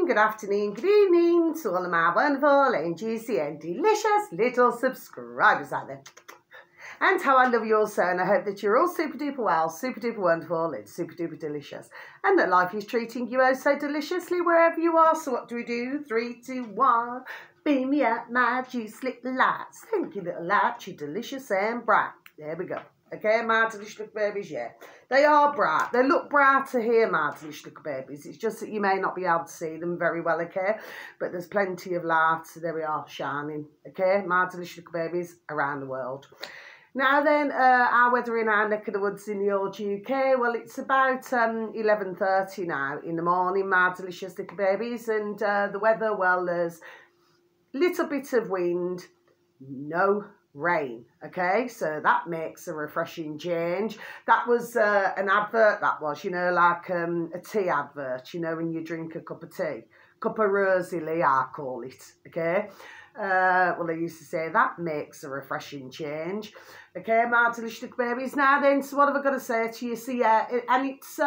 morning, good afternoon, good evening to all of my wonderful and juicy and delicious little subscribers out there. And how I love you all so, and I hope that you're all super duper well, super duper wonderful and super duper delicious. And that life is treating you oh so deliciously wherever you are. So what do we do? 3, 2, 1. Beam me up, my juice little lights. Thank you, little light, you're delicious and bright. There we go. Okay, my delicious little babies, yeah. They are bright. They look brighter here, my delicious little babies. It's just that you may not be able to see them very well, okay? But there's plenty of light. So there we are, shining. Okay, my delicious little babies around the world. Now then, our weather in our neck of the woods in the old UK, well, it's about 11:30 now in the morning, my delicious little babies. And the weather, well, there's a little bit of wind, no rain, okay, so that makes a refreshing change. That was an advert, that was, you know, like a tea advert, you know, when you drink a cup of tea, cup of Rosalie, I call it, okay. Well, they used to say that makes a refreshing change, okay, my delicious little babies. Now then, so what have I got to say to you? So yeah, and it's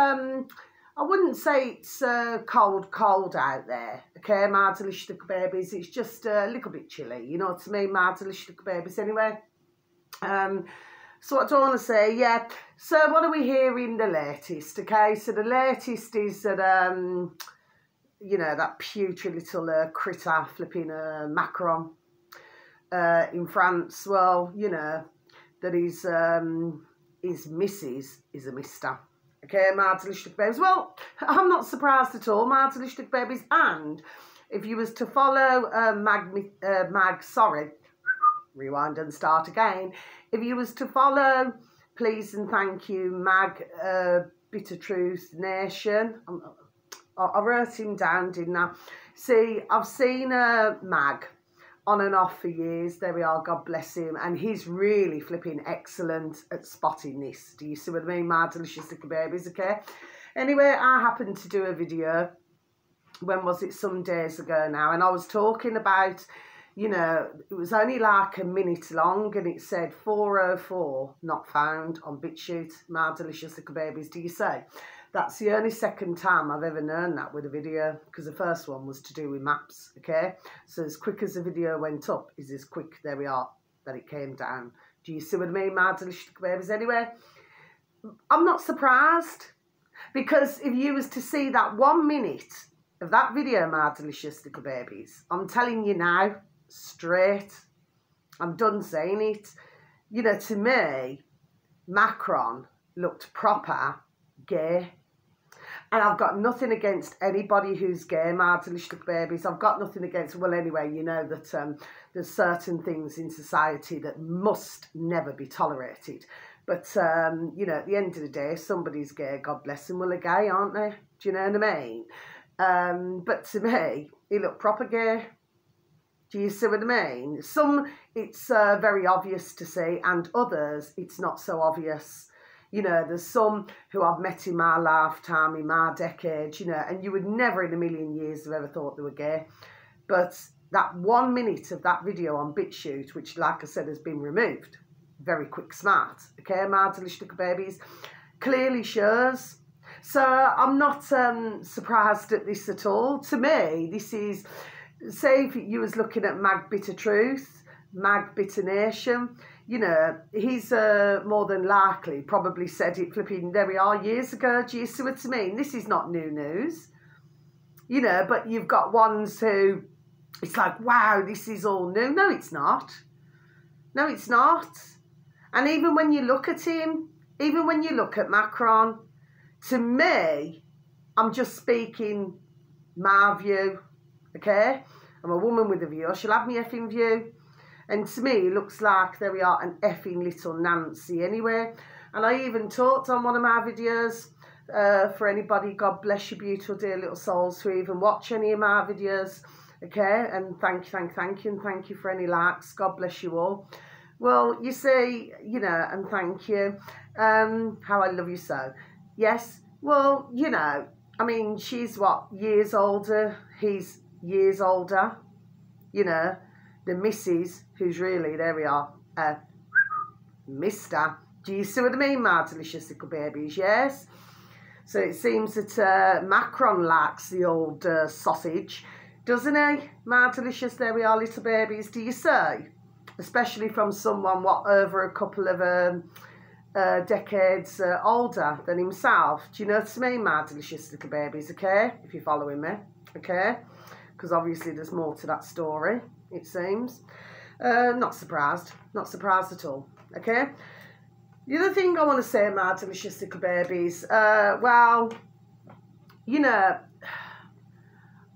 I wouldn't say it's cold out there, okay, my delicious little babies. It's just a little bit chilly, you know what I mean, my delicious little babies, anyway. So what do I want to say? Yeah, so what are we hearing the latest, okay? So the latest is that, you know, that putrid little critter flipping Macron in France, well, you know, that his missus is a mister. Okay, my delicious babies. Well, I'm not surprised at all, my delicious babies. And if you was to follow rewind and start again. If you was to follow, please and thank you, Mag Bitter Truth Nation. I wrote him down, didn't I? See, I've seen Mag on and off for years. There we are, God bless him. And he's really flipping excellent at spotting this. Do you see what I mean, my delicious little babies, okay? Anyway, I happened to do a video, when was it, some days ago now, and I was talking about, you know, it was only like a minute long, and it said 404 not found on BitChute, my delicious little babies, do you say? That's the only second time I've ever known that with a video, because the first one was to do with maps, okay? So as quick as the video went up is as quick, there we are, that it came down. Do you see what I mean, my delicious babies? Anyway, I'm not surprised, because if you was to see that 1 minute of that video, my delicious little babies, I'm telling you now, straight, I'm done saying it. You know, to me, Macron looked proper gay. And I've got nothing against anybody who's gay, my delicious little babies. I've got nothing against, well, anyway, you know that there's certain things in society that must never be tolerated. But, you know, at the end of the day, if somebody's gay, God bless them, well, they're gay, aren't they? Do you know what I mean? But to me, he looked proper gay. Do you see what I mean? Some, it's very obvious to see, and others, it's not so obvious. You know, there's some who I've met in my lifetime, in my decade, you know, and you would never in a million years have ever thought they were gay. But that 1 minute of that video on BitChute, which, like I said, has been removed, very quick, smart, okay, my delicious little babies, clearly shows. So I'm not surprised at this at all. To me, this is, say if you was looking at Mag Bitter Truth, Mag Bitter Nation, you know, he's more than likely probably said it flipping, there we are, years ago. Do you see what I mean? This is not new news. You know, but you've got ones who, it's like, wow, this is all new. No, it's not. No, it's not. And even when you look at him, even when you look at Macron, to me, I'm just speaking my view, okay? I'm a woman with a view. She'll have me effing view. And to me, it looks like, there we are, an effing little Nancy anyway. And I even talked on one of my videos, for anybody, God bless you, beautiful dear little souls, who even watch any of my videos, okay? And thank you, and thank you for any likes. God bless you all. Well, you see, you know, and thank you. How I love you so. Yes, well, you know, I mean, she's what, years older, he's years older, you know. The missus, who's really, there we are, Mister. Do you see what I mean, my delicious little babies? Yes. So it seems that Macron likes the old sausage, doesn't he? My delicious, there we are, little babies, do you say? Especially from someone, what, over a couple of decades older than himself. Do you know what I mean, my delicious little babies, okay? If you're following me, okay? Because obviously there's more to that story, it seems. Not surprised at all, okay? The other thing I want to say, my delicious little babies, well, you know,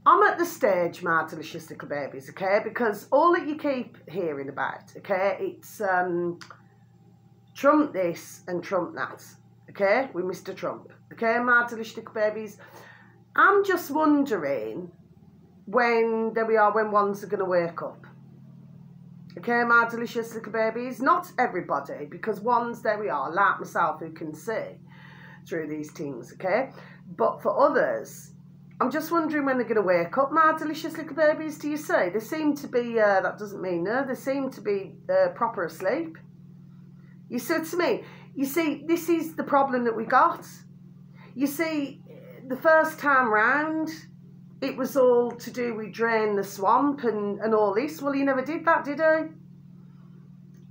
I'm at the stage, my delicious little babies, okay, because all that you keep hearing about, okay, it's Trump this and Trump that, okay, with Mr. Trump, okay, my delicious little babies. I'm just wondering when, there we are, when ones are going to wake up. Okay, my delicious little babies. Not everybody, because ones, there we are, like myself, who can see through these things, okay? But for others, I'm just wondering when they're going to wake up, my delicious little babies, do you see? They seem to be, that doesn't mean no, they seem to be proper asleep. You said to me, you see, this is the problem that we got. You see, the first time round, it was all to do with drain the swamp and all this. Well, he never did that, did he?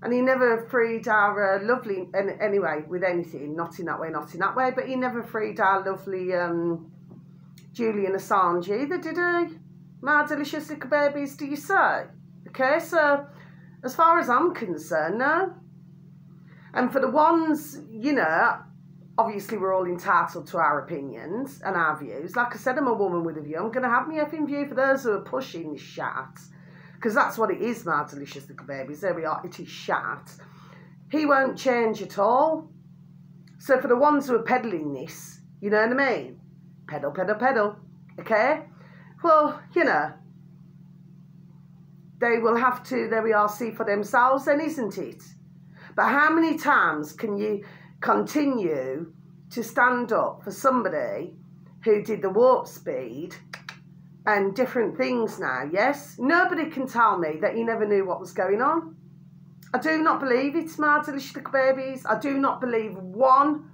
And he never freed our lovely, and anyway, with anything, not in that way, but he never freed our lovely Julian Assange either, did he? My delicious little babies, do you say? Okay, so as far as I'm concerned, no. And for the ones, you know, obviously we're all entitled to our opinions and our views. Like I said, I'm a woman with a view. I'm going to have my effing view for those who are pushing this shat. Because that's what it is, my delicious little babies. There we are, it is shat. He won't change at all. So for the ones who are peddling this, you know what I mean? Peddle, peddle, peddle. Okay? Well, you know, they will have to, there we are, see for themselves then, isn't it? But how many times can you continue to stand up for somebody who did the warp speed and different things now, yes? Nobody can tell me that he never knew what was going on. I do not believe it, my delicious little babies. I do not believe one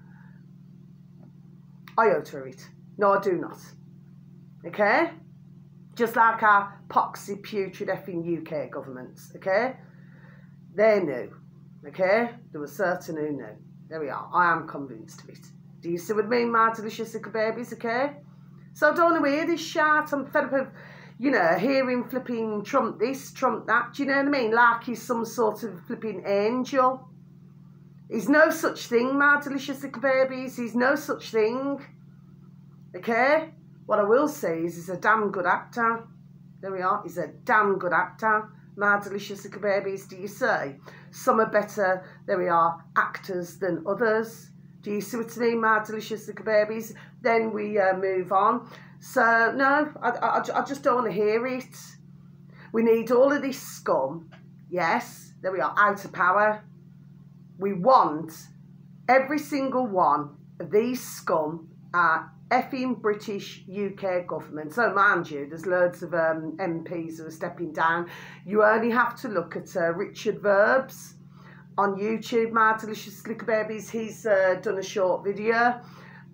iota of it. No, I do not. Okay? Just like our poxy, putrid effing UK governments, okay? They knew, okay? There were certain who knew. There we are. I am convinced of it. Do you see what I mean, my delicious little babies, okay? So I don't want to hear this shit. I'm fed up of, you know, hearing flipping Trump this, Trump that. Do you know what I mean? Like he's some sort of flipping angel. He's no such thing, my delicious little babies. He's no such thing. Okay? What I will say is he's a damn good actor. There we are. He's a damn good actor. My delicious little babies, do you see? Some are better, there we are, actors than others. Do you see what I mean, my delicious little babies? Then we move on. So, no, I just don't want to hear it. We need all of this scum. Yes, there we are, out of power. We want every single one of these scum effing British UK government. So mind you, there's loads of MPs who are stepping down. You only have to look at Richard Verbs on YouTube, my delicious little babies. He's done a short video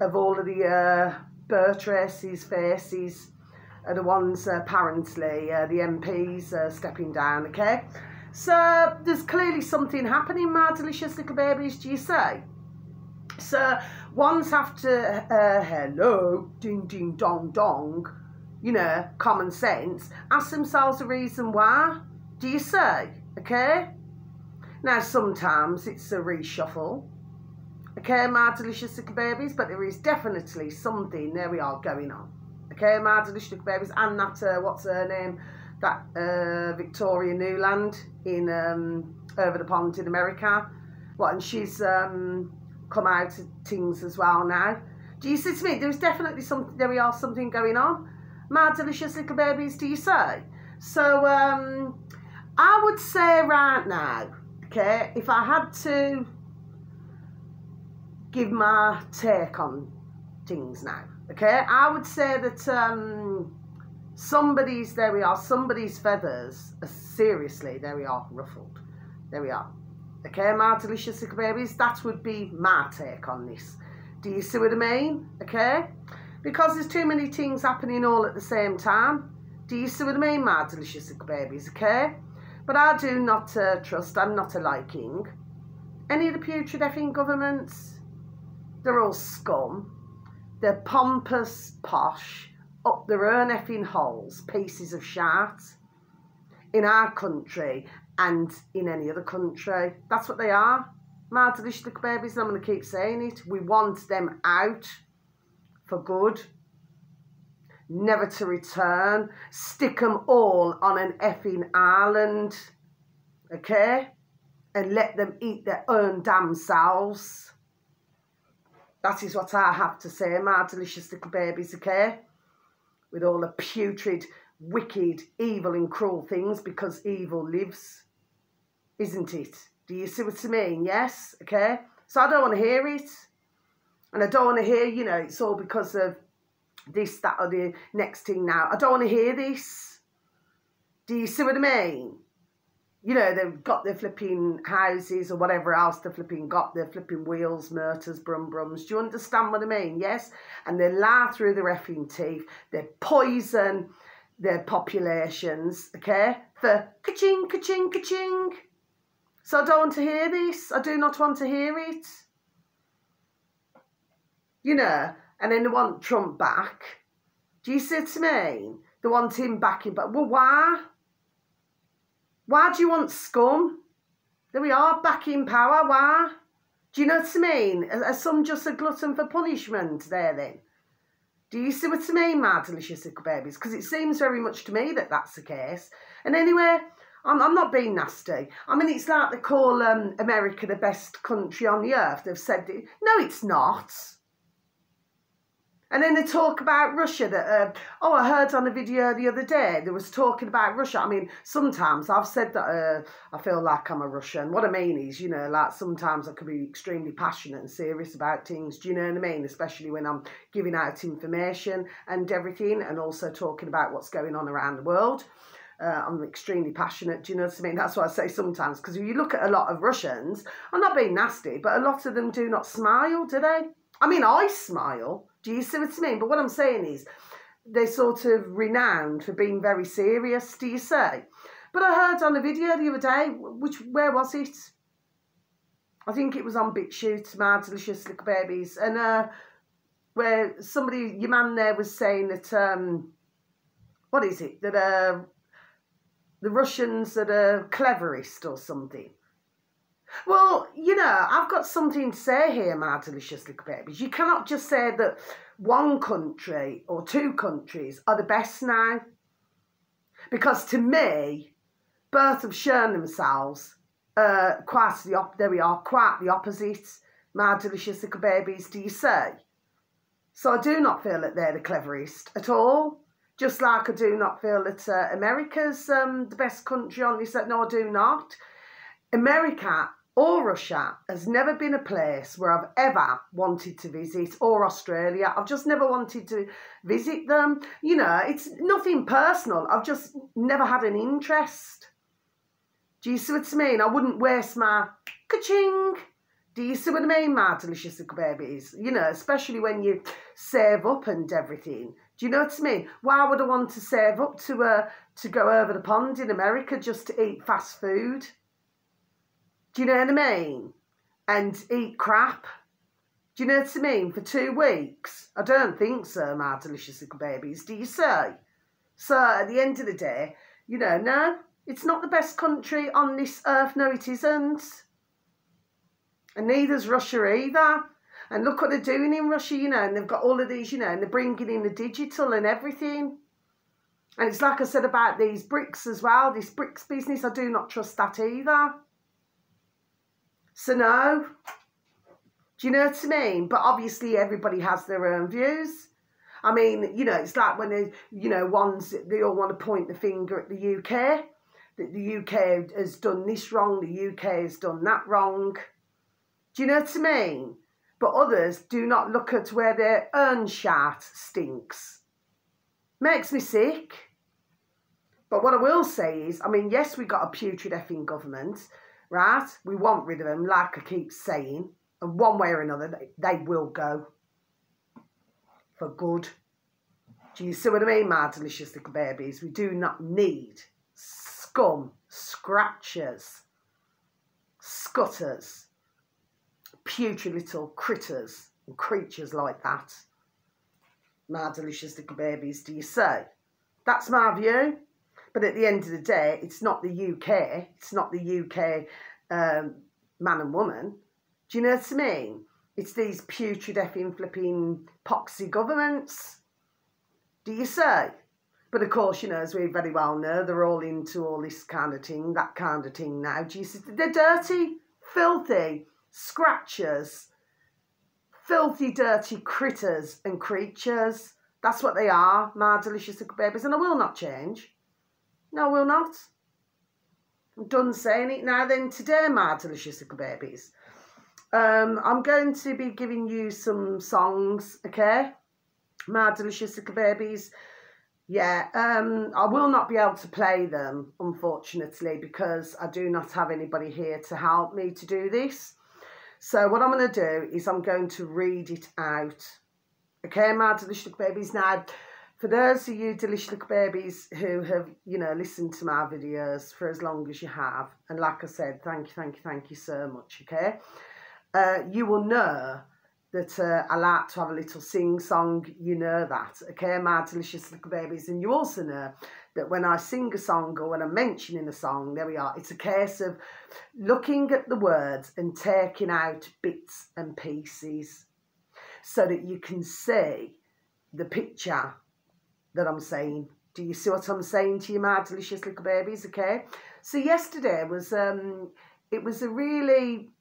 of all of the birth races, faces, are the ones apparently the MPs stepping down, okay? So there's clearly something happening, my delicious little babies, do you say? So ones have to, hello, ding, ding, dong, dong, you know, common sense, ask themselves the reason why, do you say, okay? Now, sometimes it's a reshuffle, okay, my delicious little babies, but there is definitely something, there we are, going on, okay, my delicious little babies, and that, what's her name, that Victoria Newland in, over the pond in America, what, and she's, come out of things as well now. Do you see to me? There's definitely something, there we are, something going on. My delicious little babies, do you say? So, I would say right now, okay, if I had to give my take on things now, okay, I would say that somebody's, there we are, somebody's feathers are seriously, there we are, ruffled. There we are. Okay, my delicious little babies, that would be my take on this. Do you see what I mean? Okay? Because there's too many things happening all at the same time. Do you see what I mean, my delicious little babies? Okay? But I do not trust, I'm not a liking any of the putrid effing governments. They're all scum. They're pompous, posh, up their own effing holes, pieces of shit in our country and in any other country. That's what they are. My delicious little babies, and I'm going to keep saying it. We want them out for good. Never to return. Stick them all on an effing island. Okay? And let them eat their own damn selves. That is what I have to say, my delicious little babies, okay? With all the putrid, wicked, evil and cruel things, because evil lives, isn't it? Do you see what I mean? Yes, okay? So I don't want to hear it. And I don't want to hear, you know, it's all because of this, that or the next thing now. I don't want to hear this. Do you see what I mean? You know, they've got their flipping houses or whatever else they've flipping got, their flipping wheels, motors, brums. Do you understand what I mean? Yes? And they lie through their effing teeth. They poison their populations, okay? For ka-ching, ka-ching, ka-ching. So I don't want to hear this. I do not want to hear it. You know, and then they want Trump back. Do you see what I mean? They want him back in, but well, why? Why do you want scum? There we are, back in power. Why? Do you know what I mean? Are some just a glutton for punishment there then? Do you see what I mean, my delicious little babies? Because it seems very much to me that that's the case. And anyway, I'm not being nasty. I mean, it's like they call America the best country on the earth. They've said it. No, it's not. And then they talk about Russia that, oh, I heard on a video the other day, they was talking about Russia. I mean, sometimes I've said that I feel like I'm a Russian. What I mean is, you know, like sometimes I can be extremely passionate and serious about things. Do you know what I mean? Especially when I'm giving out information and everything, and also talking about what's going on around the world. I'm extremely passionate, do you know what I mean? That's what I say sometimes, because if you look at a lot of Russians, I'm not being nasty, but a lot of them do not smile, do they? I mean, I smile. Do you see what I mean? But what I'm saying is, they're sort of renowned for being very serious, do you say? But I heard on a video the other day, where was it? I think it was on BitChute, my delicious little babies, and where somebody, your man there was saying that, what is it? That the Russians that are cleverest or something. Well, you know, I've got something to say here, my delicious little babies. You cannot just say that one country or two countries are the best now. Because to me, both have shown themselves quite the opposite, my delicious little babies, do you say? So I do not feel that they're the cleverest at all. Just like I do not feel that America's the best country on this. No, I do not. America or Russia has never been a place where I've ever wanted to visit, or Australia. I've just never wanted to visit them. You know, it's nothing personal. I've just never had an interest. Do you see what I mean? I wouldn't waste my ka-ching. Do you see what I mean, my delicious little babies? You know, especially when you save up and everything. Do you know what I mean? Why would I want to save up to go over the pond in America just to eat fast food? Do you know what I mean? And eat crap. Do you know what I mean? For 2 weeks? I don't think so, my delicious little babies. Do you say? So, at the end of the day, you know, no, it's not the best country on this earth. No, it isn't. And neither's Russia either. And look what they're doing in Russia, you know, and they've got all of these, you know, and they're bringing in the digital and everything. And it's like I said about these bricks as well, this bricks business, I do not trust that either. So no, do you know what I mean? But obviously everybody has their own views. I mean, you know, it's like when they, you know, they all want to point the finger at the UK. That the UK has done this wrong, the UK has done that wrong. Do you know what I mean? But others do not look at where their own shit stinks. Makes me sick. But what I will say is, I mean, yes, we got a putrid effing government, right? We want rid of them, like I keep saying. And one way or another, they will go for good. Do you see what I mean, my delicious little babies? We do not need scum, scratchers, scutters, putrid little critters and creatures like that. My delicious little babies, do you say? That's my view. But at the end of the day, it's not the UK. It's not the UK man and woman. Do you know what I mean? It's these putrid effing flipping poxy governments. Do you say? But of course, you know, as we very well know, they're all into all this kind of thing, that kind of thing now. Do you see? They're dirty, filthy scratchers, filthy, dirty critters and creatures. That's what they are, my delicious little babies. And I will not change. No, I will not. I'm done saying it now then today, my delicious little babies. I'm going to be giving you some songs, okay? My delicious little babies. Yeah, I will not be able to play them, unfortunately, because I do not have anybody here to help me to do this. So what I'm going to do is I'm going to read it out. Okay, my delicious little babies. Now, for those of you delicious little babies who have, you know, listened to my videos for as long as you have, and like I said, thank you so much, okay? You will know that I like to have a little sing-song, you know that, okay, my delicious little babies. And you also know that when I sing a song or when I'm mentioning a song, there we are, it's a case of looking at the words and taking out bits and pieces so that you can see the picture that I'm saying. Do you see what I'm saying to you, my delicious little babies, okay? So yesterday was, it was a really...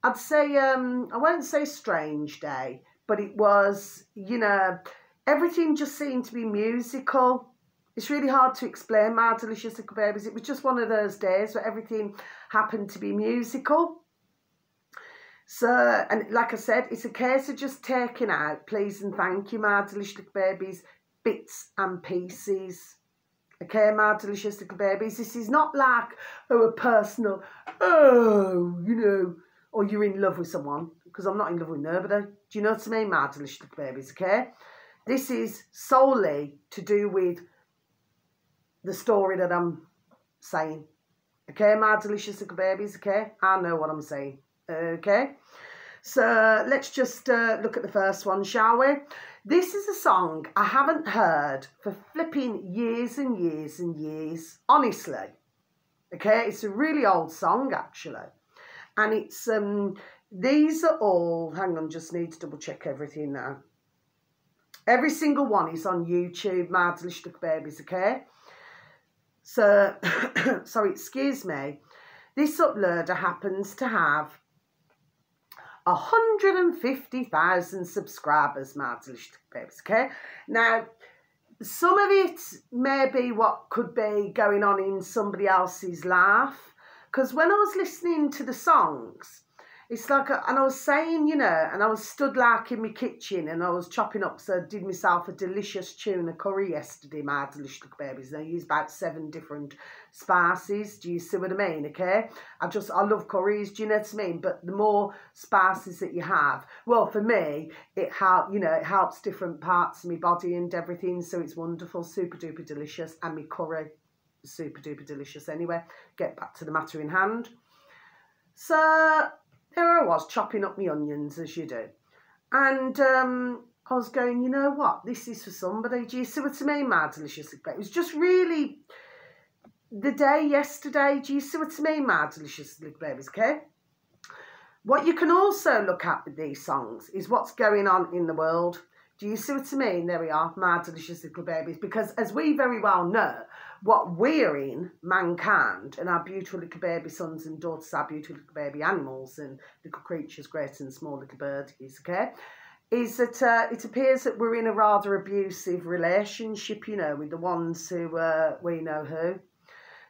I'd say, I won't say strange day, but it was, you know, everything just seemed to be musical. It's really hard to explain, my delicious little babies. It was just one of those days where everything happened to be musical. So, and like I said, it's a case of just taking out, please and thank you, my delicious little babies, bits and pieces. Okay, my delicious little babies. This is not like, oh, a personal, oh, you know, or you're in love with someone, because I'm not in love with nobody. Do you know what I mean, my delicious little babies, okay? This is solely to do with the story that I'm saying. Okay, my delicious little babies, okay? I know what I'm saying, okay? So let's just look at the first one, shall we? This is a song I haven't heard for flipping years and years and years, honestly. Okay, it's a really old song, actually. And it's, these are all, hang on, just need to double check everything now. Every single one is on YouTube, my delicious little babies, okay? So, sorry, excuse me. This uploader happens to have 150,000 subscribers, my delicious little babies, okay? Now, some of it may be what could be going on in somebody else's life. Because when I was listening to the songs, it's like, and I was saying, you know, and I was stood like in my kitchen and I was chopping up, so I did myself a delicious tuna curry yesterday, my delicious little babies. And I used about 7 different spices. Do you see what I mean, okay? I love curries, do you know what I mean? But the more spices that you have, well, for me, it helps different parts of my body and everything, so it's wonderful, super duper delicious. And my curry, super duper delicious anyway. Get back to the matter in hand. So there I was chopping up my onions, as you do, and I was going, you know what, this is for somebody. Do you see what I mean, my delicious little babies? It was just really the day yesterday. Do you see what I mean, my delicious little babies, okay? What you can also look at with these songs is what's going on in the world. Do you see what I mean? There we are, my delicious little babies. Because as we very well know, what we're in, mankind, and our beautiful little baby sons and daughters, our beautiful little baby animals and little creatures, great and small little birdies, okay, is that it appears that we're in a rather abusive relationship, you know, with the ones who, we know who.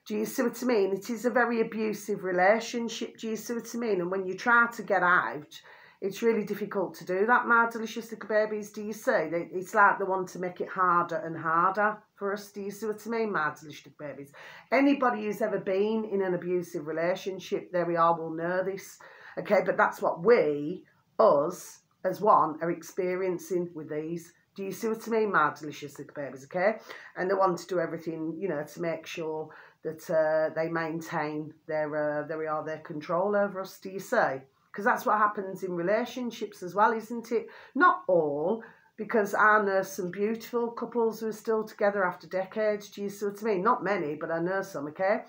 Do you see what I mean? It is a very abusive relationship, do you see what I mean? And when you try to get out, it's really difficult to do that, my delicious little babies. Do you see? It's like they want to make it harder and harder for us. Do you see what I mean, my delicious little babies? Anybody who's ever been in an abusive relationship, there we are, will know this. Okay, but that's what we, us, as one, are experiencing with these. Do you see what I mean, my delicious little babies, okay? And they want to do everything, you know, to make sure that they maintain their control over us, do you see? Because that's what happens in relationships as well, isn't it? Not all, because I know some beautiful couples who are still together after decades, do you see what I mean? Not many, but I know some, okay?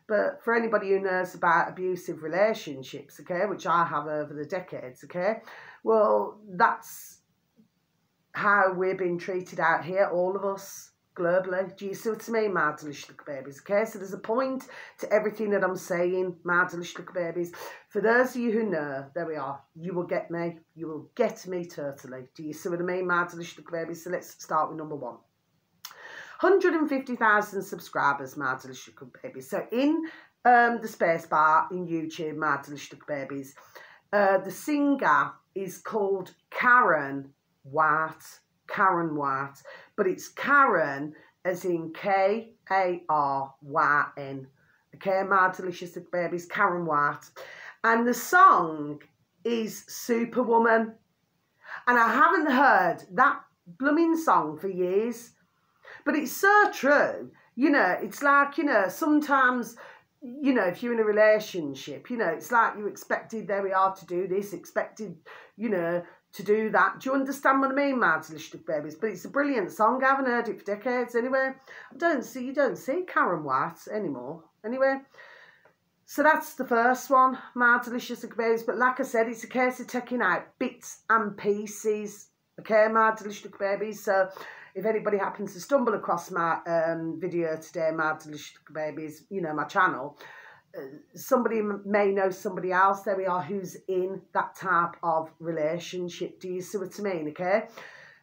But for anybody who knows about abusive relationships, okay, which I have over the decades, okay, well, that's how we're being treated out here, all of us, globally. Do you see what I mean, my delicious little babies? Okay, so there's a point to everything that I'm saying, my delicious little babies. For those of you who know, there we are, you will get me. You will get me totally. Do you see what I mean, my delicious little babies? So let's start with number one. 150,000 subscribers, my delicious little babies. So in the space bar in YouTube, my delicious little babies, the singer is called Karen White, but it's Karen as in Karyn. Okay, my delicious little babies, Karen White. And the song is Superwoman. And I haven't heard that blooming song for years. But it's so true. You know, it's like, you know, sometimes, you know, if you're in a relationship, you know, it's like you expected, there we are, to do this, expected, you know, to do that. Do you understand what I mean, my delicious babies? But it's a brilliant song. I haven't heard it for decades anyway. You don't see Karen White anymore. Anyway, so that's the first one, my delicious babies. But like I said, it's a case of taking out bits and pieces. Okay, my delicious babies. So if anybody happens to stumble across my video today, my delicious babies, you know, my channel, somebody may know somebody else, there we are, who's in that type of relationship. Do you see what I mean, okay?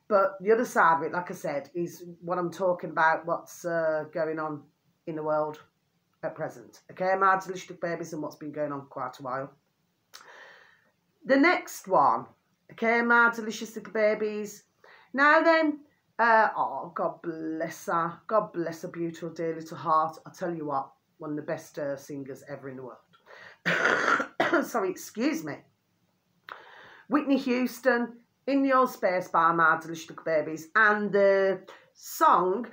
But the other side of it, like I said, is what I'm talking about, what's going on in the world at present. Okay, my delicious babies, and what's been going on for quite a while. The next one, okay, my delicious little babies. Now then, oh, God bless her. God bless her beautiful, dear little heart. I'll tell you what, one of the best singers ever in the world. Sorry, excuse me. Whitney Houston, in the old space bar, my delicious little babies. And the song,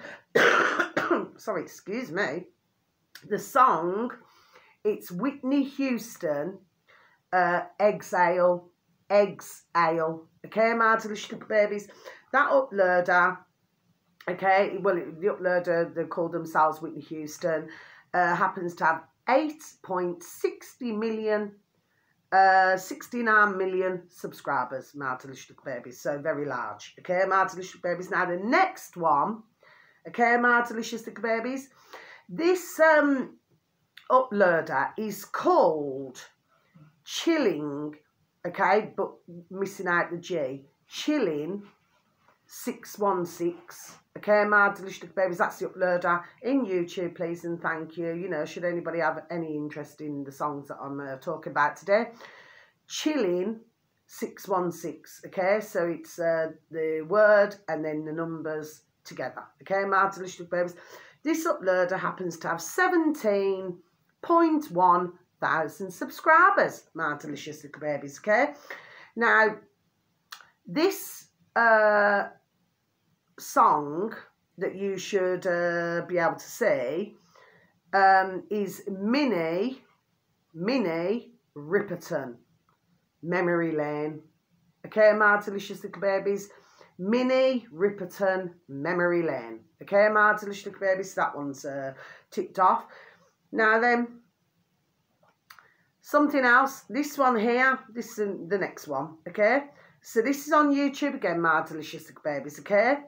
sorry, excuse me. The song, it's Whitney Houston, Exhale. Okay, my delicious little babies. That uploader, okay, well, the uploader, they call themselves Whitney Houston, happens to have 8.60 million, 69 million subscribers, my delicious little babies. So very large. Okay, my delicious little babies. Now the next one, okay, my delicious little babies. This uploader is called Chilling, okay, but missing out the G. Chilling 616. Okay, my delicious babies, that's the uploader in YouTube, please and thank you. You know, should anybody have any interest in the songs that I'm talking about today. Chilling 616, okay, so it's the word and then the numbers together. Okay, my delicious babies. This uploader happens to have 17.1 thousand subscribers, my delicious little babies, okay? Now, this song that you should be able to see is Minnie Riperton, Memory Lane. Okay, my delicious little babies. Minnie Riperton, Memory Lane. Okay, my delicious little babies. That one's ticked off. Now then, something else. This one here, this is the next one. Okay, so this is on YouTube again, my delicious little babies. Okay,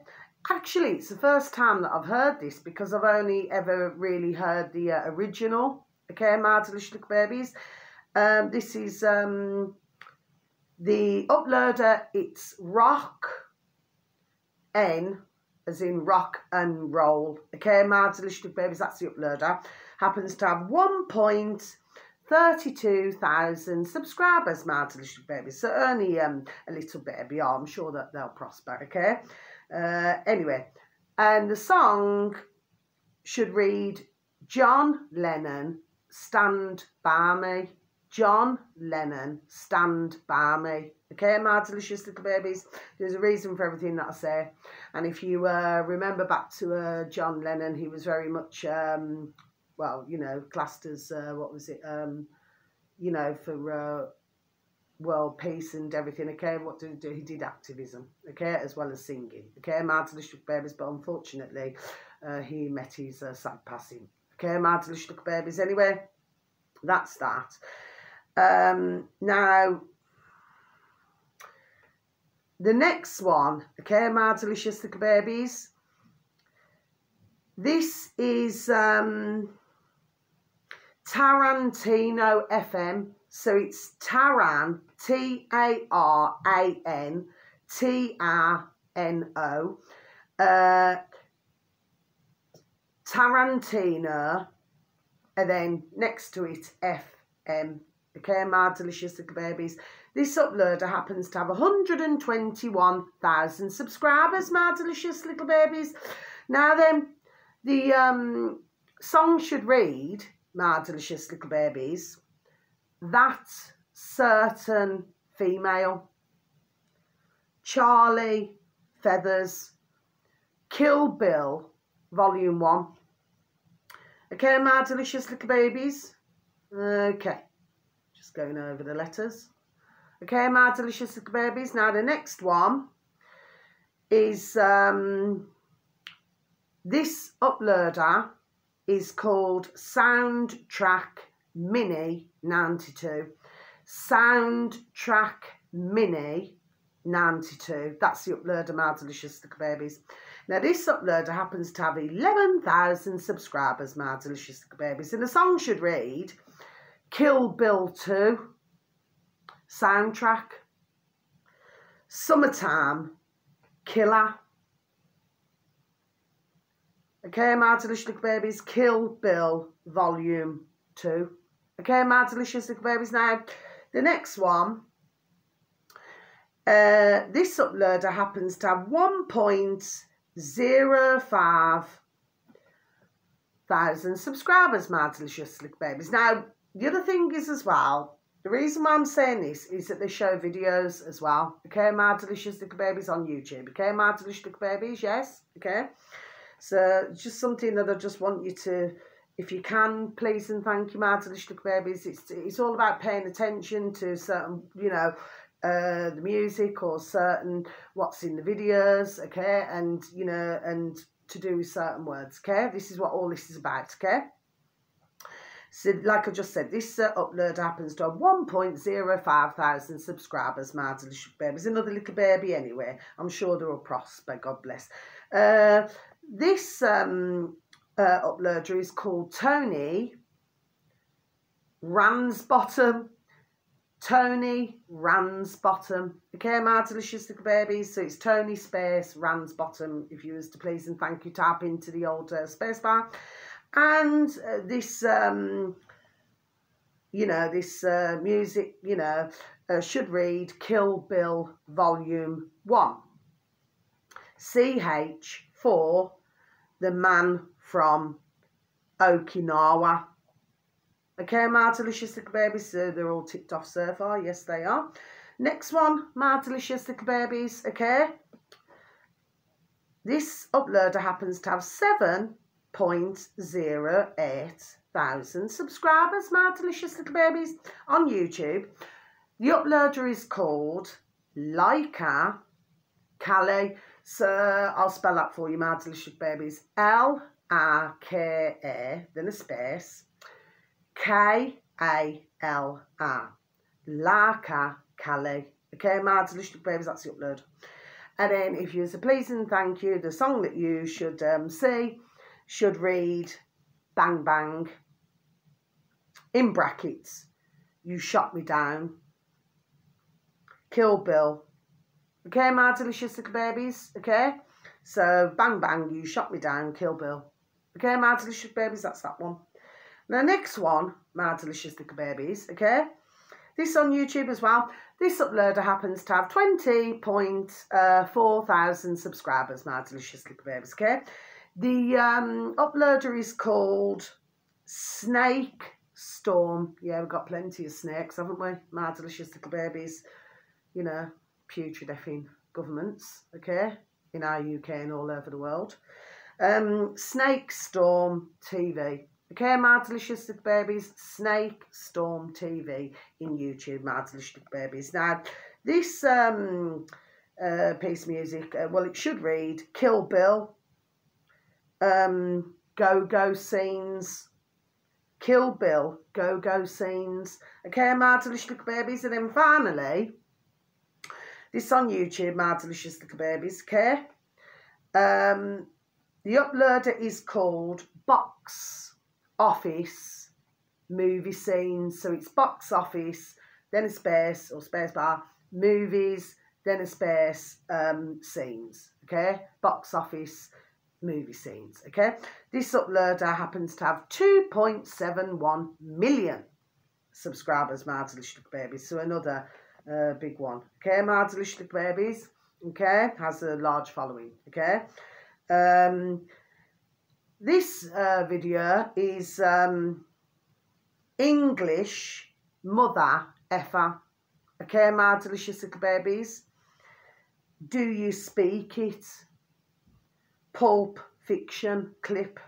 actually, it's the first time that I've heard this because I've only ever really heard the original. Okay, my delicious little babies. This is the uploader. It's Rock N, as in rock and roll. Okay, my delicious little babies. That's the uploader. Happens to have 1.32,000 subscribers, my delicious babies. So only a little bit beyond. I'm sure that they'll prosper. Okay. Anyway, and the song should read John Lennon, Stand By Me. John Lennon, Stand By Me. Okay, my delicious little babies, there's a reason for everything that I say. And if you remember back to John Lennon, he was very much, well, you know, classed as, what was it, you know, for world peace and everything. Okay, what did he do? He did activism, okay, as well as singing. Okay, my delicious babies, but unfortunately, he met his sad passing. Okay, my delicious little babies. Anyway, that's that. Now, the next one, okay, my delicious little babies. This is Tarantino FM. So it's Taran, T-A-R-A-N, T-R-N-O. Tarantino, and then next to it, FM. Okay, my delicious little babies. This uploader happens to have 121,000 subscribers, my delicious little babies. Now then, the song should read, my delicious little babies, That Certain Female, Charlie Feathers, Kill Bill, Volume 1. Okay, my delicious little babies. Okay, just going over the letters. Okay, my delicious little babies. Now the next one is this uploader is called Soundtrack Mini 92. Soundtrack Mini 92. That's the uploader, my delicious little babies. Now this uploader happens to have 11,000 subscribers, my delicious little babies. And the song should read Kill Bill 2 Soundtrack, Summertime Killer. Okay, my delicious little babies, Kill Bill Volume 2. Okay, my delicious little babies. Now, the next one, this uploader happens to have 1.05 thousand subscribers, my delicious little babies. Now, the other thing is as well, the reason why I'm saying this is that they show videos as well. Okay, my delicious little babies on YouTube. Okay, my delicious little babies, yes. Okay. So, it's just something that I just want you to, if you can, please and thank you, my delicious little babies. It's all about paying attention to certain, you know, the music or certain what's in the videos, okay, and, you know, and to do with certain words, okay. This is what all this is about, okay. So, like I just said, this upload happens to have 1.05 thousand subscribers, my delicious babies. Another little baby anyway. I'm sure they'll prosper, God bless. This uploader is called Tony Ransbottom. Tony Ransbottom. Okay, my delicious little babies. So it's Tony space Ransbottom. If you was to please and thank you, tap into the old space bar. And this, you know, this music, you know, should read Kill Bill Volume 1. CH for the man from Okinawa. Okay, my delicious little babies, so they're all ticked off so far. Yes, they are. Next one, my delicious little babies, okay. This uploader happens to have 7.08 thousand subscribers, my delicious little babies, on YouTube. The uploader is called Laika Kale. So I'll spell that for you, my delicious babies. L-A-K-A, then a space, K-A-L-R. Laika Kale. Okay, my delicious babies, that's the upload. And then if you're so pleased and thank you, the song that you should see should read Bang Bang, in brackets, You Shot Me Down, Kill Bill. Okay, my delicious little babies, okay? So, Bang Bang, You Shot Me Down, Kill Bill. Okay, my delicious babies, that's that one. Now, next one, my delicious little babies, okay? This on YouTube as well. This uploader happens to have 20.4 thousand subscribers, my delicious little babies, okay? The uploader is called Snake Storm. Yeah, we've got plenty of snakes, haven't we? My delicious little babies. You know, putrid effing governments, okay, in our UK and all over the world. Snake Storm TV. Okay, my delicious little babies. Snake Storm TV in YouTube, my delicious little babies. Now, this piece of music, well, it should read Kill Bill, Go-Go Scenes, Kill Bill, Go-Go Scenes. Okay, my delicious little babies. And then finally, this on YouTube, my delicious little babies, okay? The uploader is called Box Office Movie Scenes. So it's Box Office, then a space, or space bar, movies, then a space, scenes, okay? Box Office Movie Scenes, okay? This uploader happens to have 2.71 million subscribers, my delicious little babies. So another big one, okay, my delicious little babies, okay, has a large following, okay. This video is English Mother Effer, okay, my delicious little babies. Do you speak it? Pulp Fiction clip,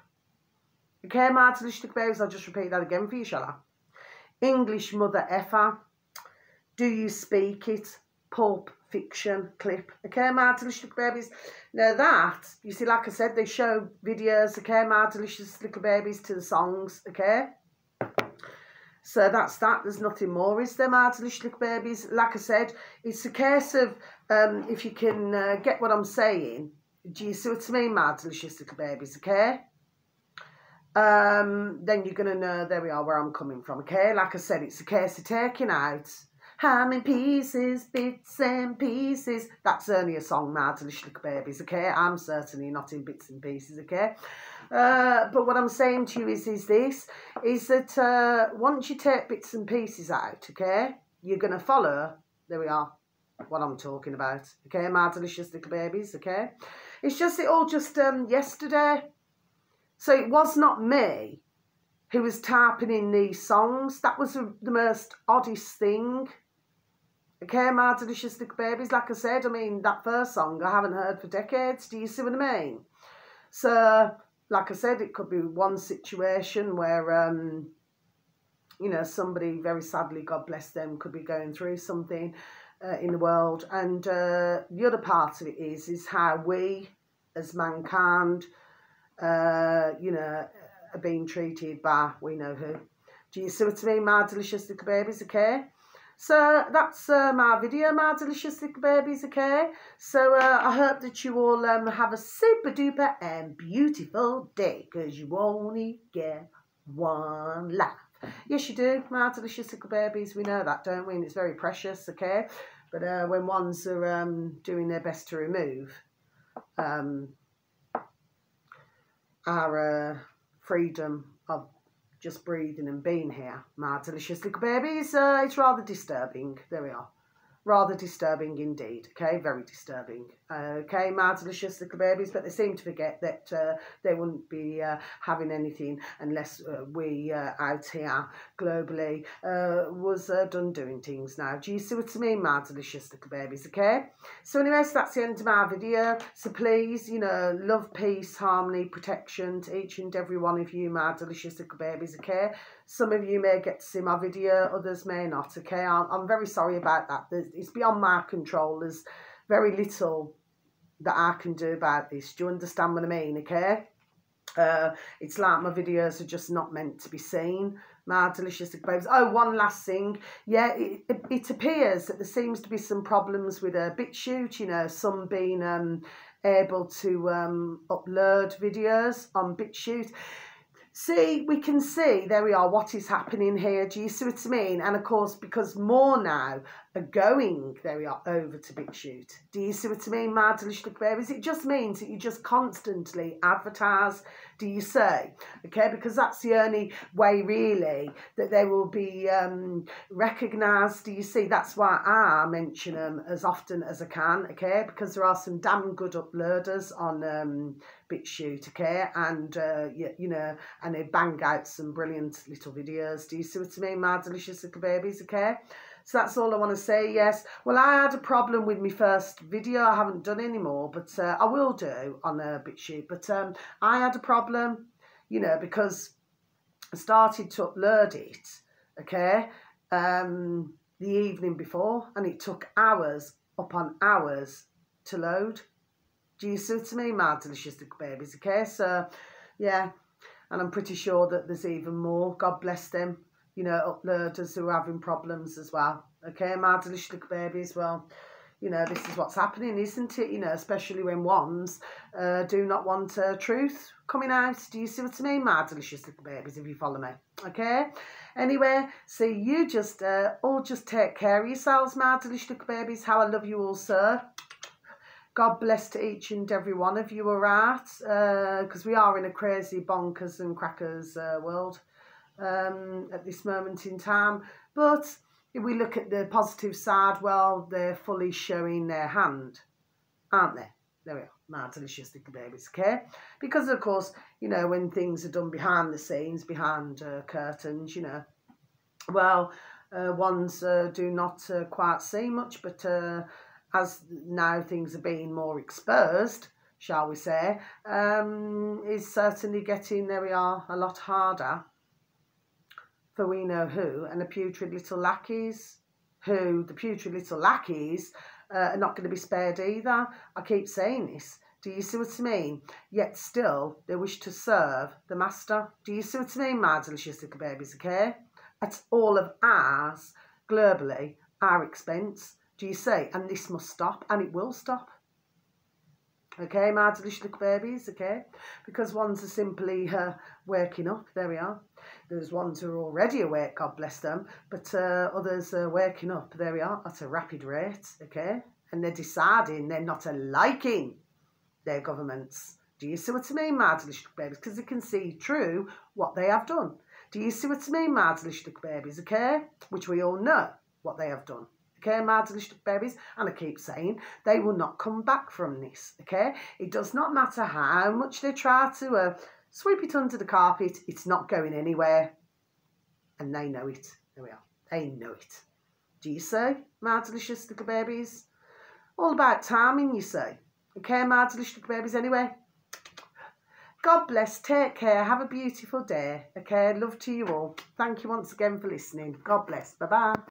okay, my delicious little babies. I'll just repeat that again for you, shall I? English Mother Effer. Do you speak it? Pulp Fiction clip. Okay, my delicious little babies. Now that, you see, like I said, they show videos, okay, my delicious little babies, to the songs, okay? So that's that. There's nothing more, is there, my delicious little babies? Like I said, it's a case of, if you can get what I'm saying, do you see what I mean, my delicious little babies, okay? Then you're going to know, there we are, where I'm coming from, okay? Like I said, it's a case of taking out Ham in pieces, bits and pieces. That's only a song, my delicious little babies, okay? I'm certainly not in bits and pieces, okay? But what I'm saying to you is that once you take bits and pieces out, okay, you're going to follow, there we are, what I'm talking about, okay, my delicious little babies, okay? It's just, it all just yesterday. So it was not me who was typing in these songs. That was the most oddest thing. Okay, my delicious little babies. Like I said, I mean, that first song I haven't heard for decades. Do you see what I mean? So, like I said, it could be one situation where, you know, somebody very sadly, God bless them, could be going through something in the world. And the other part of it is how we, as mankind, you know, are being treated by we know who. Do you see what I mean, my delicious little babies, okay? So that's my video, my delicious little babies, okay? So I hope that you all have a super duper and beautiful day, because you only get one life. Yes, you do, my delicious little babies. We know that, don't we? And it's very precious, okay? But when ones are doing their best to remove our freedom of just breathing and being here, my delicious little babies, it's rather disturbing. There we are. Rather disturbing indeed, okay? Very disturbing. Okay, my delicious little babies, but they seem to forget that they wouldn't be having anything unless we out here globally was done doing things now. Do you see what I mean, my delicious little babies, okay? So anyway, so that's the end of my video. So please, you know, love, peace, harmony, protection to each and every one of you, my delicious little babies, okay? Some of you may get to see my video, others may not, okay? I'm very sorry about that. It's beyond my control. There's very little that I can do about this. Do you understand what I mean, okay? It's like my videos are just not meant to be seen, my delicious babies. Oh, one last thing. Yeah, it appears that there seems to be some problems with BitChute, you know, some being able to upload videos on BitChute. See, we can see, there we are, what is happening here. Do you see what I mean? And of course, because more now are going, there we are, over to BitChute. Do you see what I mean, my delicious babies? It just means that you just constantly advertise, do you see? Okay, because that's the only way, really, that they will be recognised. Do you see? That's why I mention them as often as I can, okay? Because there are some damn good uploaders on BitChute, okay? And, you know, and they bang out some brilliant little videos. Do you see what I mean? My delicious little babies, okay? So that's all I want to say, yes. Well, I had a problem with my first video. I haven't done any more, but I will do on a BitChute. But I had a problem, you know, because I started to upload it, okay, the evening before, and it took hours upon hours to load. Do you see what I mean, my delicious little babies, okay? So, yeah, and I'm pretty sure that there's even more, God bless them, you know, uploaders who are having problems as well, okay, my delicious little babies. Well, you know, this is what's happening, isn't it? You know, especially when ones do not want truth coming out. Do you see what I mean, my delicious little babies, if you follow me? Okay? Anyway, so you just all just take care of yourselves, my delicious little babies. How I love you all, sir. God bless to each and every one of you, all right? Because we are in a crazy bonkers and crackers world at this moment in time. But if we look at the positive side, well, they're fully showing their hand, aren't they? There we are, my delicious little babies, okay? Because, of course, you know, when things are done behind the scenes, behind curtains, you know, well, ones do not quite see much, but as now things are being more exposed, shall we say, is certainly getting, there we are, a lot harder for we know who, and the putrid little lackeys, the putrid little lackeys are not going to be spared either. I keep saying this. Do you see what I mean? Yet still, they wish to serve the master. Do you see what I mean, my delicious little babies, okay? At all of ours, globally, our expense. Do you see? And this must stop, and it will stop. Okay, my delicious little babies, okay? Because ones are simply waking up, there we are. There's ones who are already awake, God bless them, but others are waking up, there we are, at a rapid rate, okay? And they're deciding they're not liking their governments. Do you see what I mean, my delicious little babies? Because they can see through what they have done. Do you see what I mean, my delicious little babies, okay? Which we all know what they have done. Okay, my delicious babies, and I keep saying they will not come back from this, okay? It does not matter how much they try to sweep it under the carpet, it's not going anywhere. And they know it. There we are. They know it. Do you see, my delicious little babies? All about timing, you see. Okay, my delicious little babies, anyway. God bless, take care, have a beautiful day, okay? Love to you all. Thank you once again for listening. God bless, bye-bye.